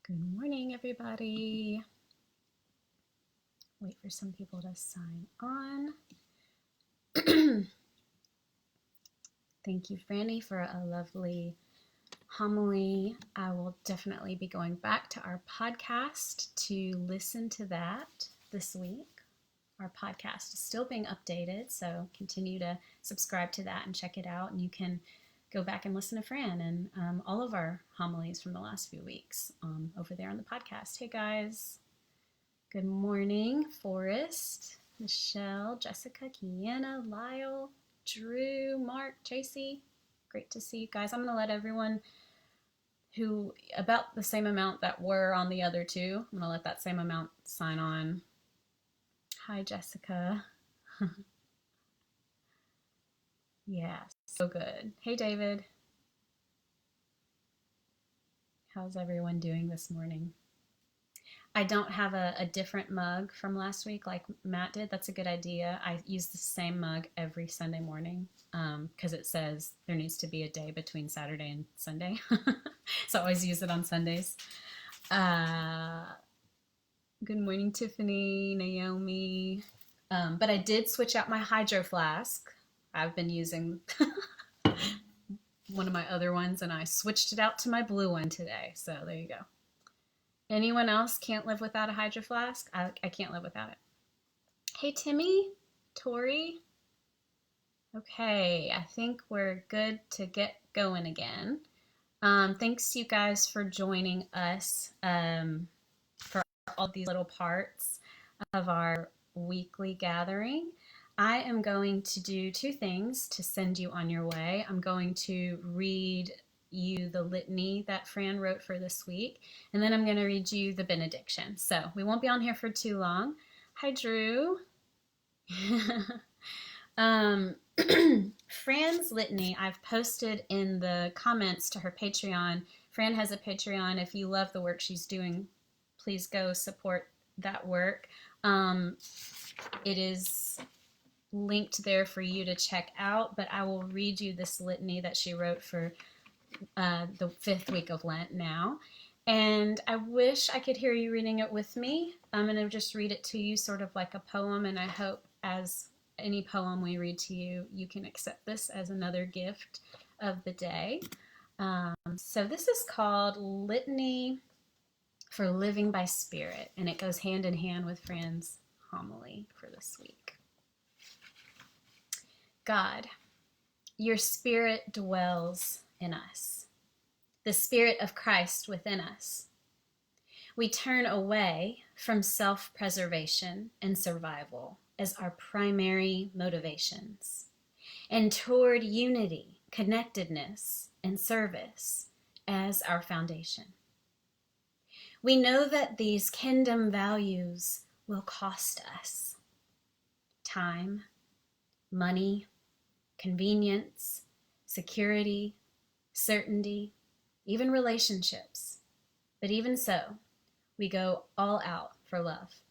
Good morning, everybody. Wait for some people to sign on. Thank you, Franny, for a lovely homily. I will definitely be going back to our podcast to listen to that this week. Our podcast is still being updated, so continue to subscribe to that and check it out. And you can go back and listen to Fran and all of our homilies from the last few weeks over there on the podcast. Hey, guys. Good morning, Forrest, Michelle, Jessica, Kiana, Lyle, Drew, Mark, Tracy. Great to see you guys. I'm going to let everyone who, about the same amount that were on the other two, I'm going to let that same amount sign on. Hi, Jessica. Yeah, so good. Hey, David. How's everyone doing this morning? I don't have a different mug from last week like Matt did. That's a good idea. I use the same mug every Sunday morning because it says there needs to be a day between Saturday and Sunday. So I always use it on Sundays. Good morning, Tiffany, Naomi. But I did switch out my hydro flask. I've been using one of my other ones and I switched it out to my blue one today. So there you go. Anyone else can't live without a hydro flask? I can't live without it. Hey, Timmy, Tori. Okay, I think we're good to get going again. Thanks you guys for joining us for all these little parts of our weekly gathering. I am going to do two things to send you on your way. I'm going to read you the litany that Fran wrote for this week, and then I'm going to read you the benediction. So we won't be on here for too long. Hi, Drew. Fran's litany I've posted in the comments to her Patreon. Fran has a Patreon. If you love the work she's doing, please go support that work. It is linked there for you to check out, but I will read you this litany that she wrote for the 5th week of Lent now. And I wish I could hear you reading it with me. I'm going to just read it to you sort of like a poem, and I hope as any poem we read to you, you can accept this as another gift of the day. So this is called Litany for Living by Spirit, and it goes hand in hand with Fran's homily for this week. God, your Spirit dwells in us, the Spirit of Christ within us. We turn away from self-preservation and survival as our primary motivations, and toward unity, connectedness, and service as our foundation. We know that these kingdom values will cost us time, money, convenience, security, certainty, even relationships. But even so, we go all out for love.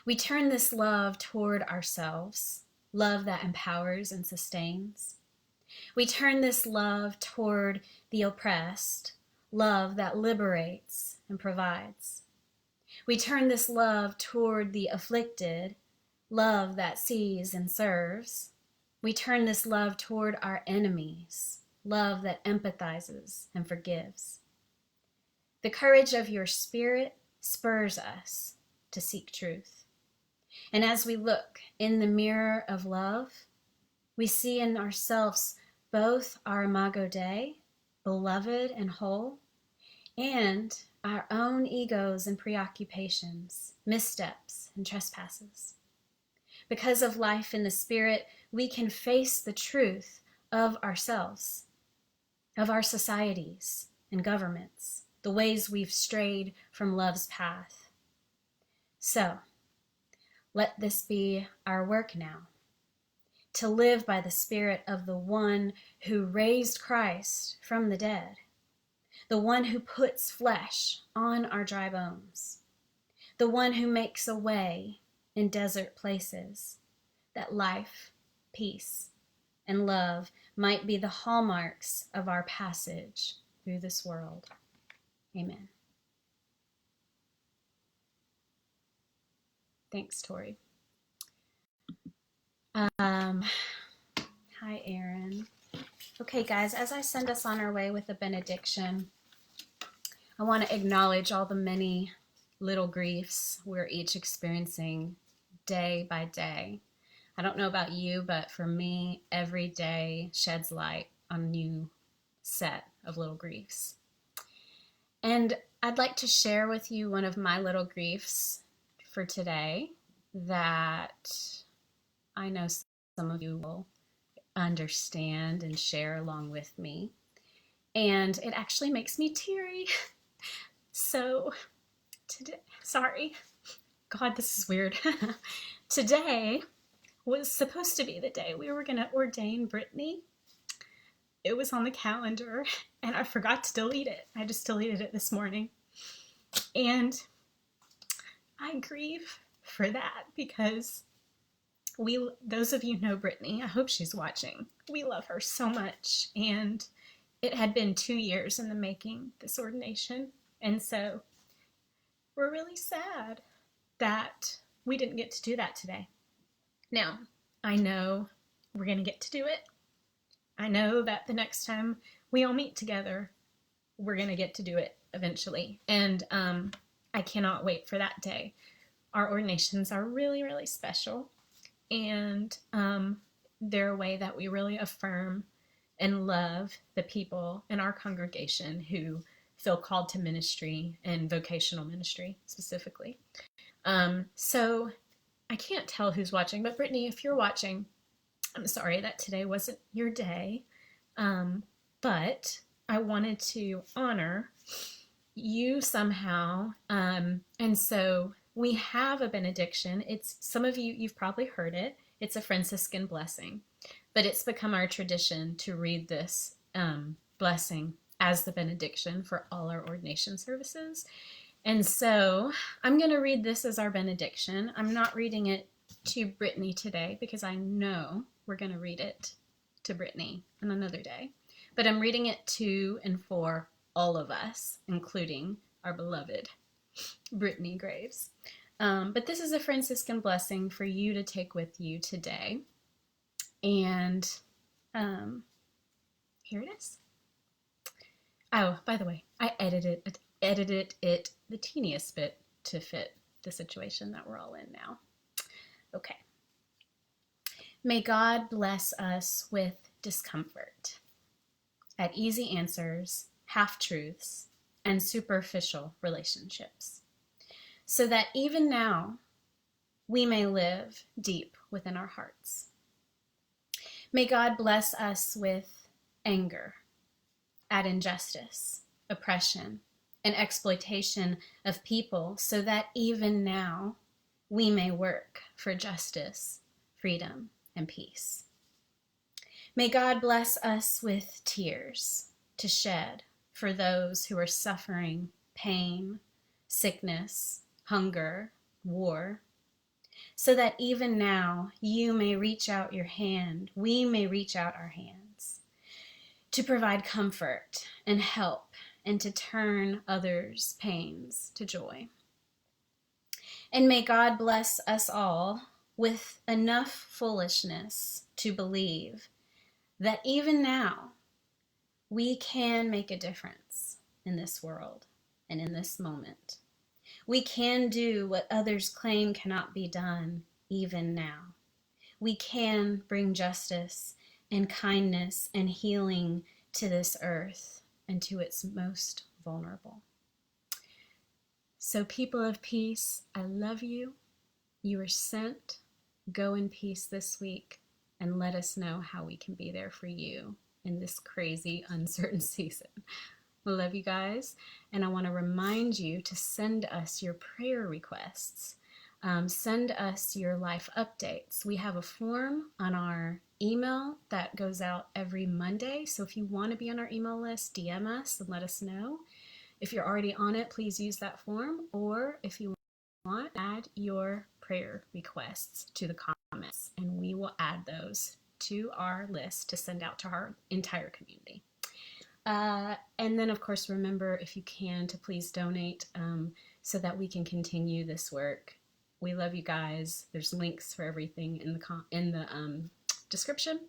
We turn this love toward ourselves, love that empowers and sustains. We turn this love toward the oppressed, love that liberates and provides. We turn this love toward the afflicted, love that sees and serves. We turn this love toward our enemies, love that empathizes and forgives. The courage of your Spirit spurs us to seek truth. And as we look in the mirror of love, we see in ourselves both our imago Dei, beloved and whole, and our own egos and preoccupations, missteps and trespasses. Because of life in the Spirit, we can face the truth of ourselves, of our societies and governments, the ways we've strayed from love's path. So, let this be our work now, to live by the Spirit of the one who raised Christ from the dead, the one who puts flesh on our dry bones, the one who makes a way in desert places, that life, peace, and love might be the hallmarks of our passage through this world. Amen. Thanks, Tori. Hi, Aaron. Okay, guys, as I send us on our way with a benediction, I want to acknowledge all the many little griefs we're each experiencing day by day. I don't know about you, but for me, every day sheds light on a new set of little griefs. And I'd like to share with you one of my little griefs for today that I know some of you will understand and share along with me. And it actually makes me teary. So today, sorry, God, this is weird. Today was supposed to be the day we were going to ordain Brittany. It was on the calendar and I forgot to delete it. I just deleted it this morning. And I grieve for that because those of you know Brittany, I hope she's watching. We love her so much. And it had been 2 years in the making, this ordination. And so we're really sad that we didn't get to do that today. Now, I know we're going to get to do it. I know that the next time we all meet together, we're going to get to do it eventually. And I cannot wait for that day. Our ordinations are really, really special. And they're a way that we really affirm and love the people in our congregation who feel called to ministry and vocational ministry specifically. So I can't tell who's watching, but Brittany, if you're watching, I'm sorry that today wasn't your day, but I wanted to honor you somehow. And so we have a benediction. It's some of you've probably heard it. It's a Franciscan blessing, but it's become our tradition to read this blessing as the benediction for all our ordination services. And so I'm going to read this as our benediction. I'm not reading it to Brittany today because I know we're going to read it to Brittany on another day. But I'm reading it to and for all of us, including our beloved Brittany Graves. But this is a Franciscan blessing for you to take with you today. And here it is. Oh, by the way, I edited it the teeniest bit to fit the situation that we're all in now. Okay. May God bless us with discomfort at easy answers, half-truths, and superficial relationships, so that even now we may live deep within our hearts. May God bless us with anger at injustice, oppression, and exploitation of people, so that even now we may work for justice, freedom, and peace. May God bless us with tears to shed for those who are suffering pain, sickness, hunger, war, so that even now you may reach out your hand, we may reach out our hands to provide comfort and help and to turn others' pains to joy. And may God bless us all with enough foolishness to believe that even now we can make a difference in this world and in this moment. We can do what others claim cannot be done even now. We can bring justice and kindness and healing to this earth and to its most vulnerable. So, people of peace, I love you. You are sent. Go in peace this week and let us know how we can be there for you in this crazy, uncertain season. I love you guys, and I want to remind you to send us your prayer requests. Send us your life updates. We have a form on our email that goes out every Monday, so if you want to be on our email list, DM us and let us know. If you're already on it, please use that form, or if you want, add your prayer requests to the comments, and we will add those to our list to send out to our entire community. And then, of course, remember, if you can, to please donate so that we can continue this work We love you guys. There's links for everything in the description.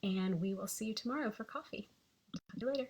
And we will see you tomorrow for coffee. Talk to you later.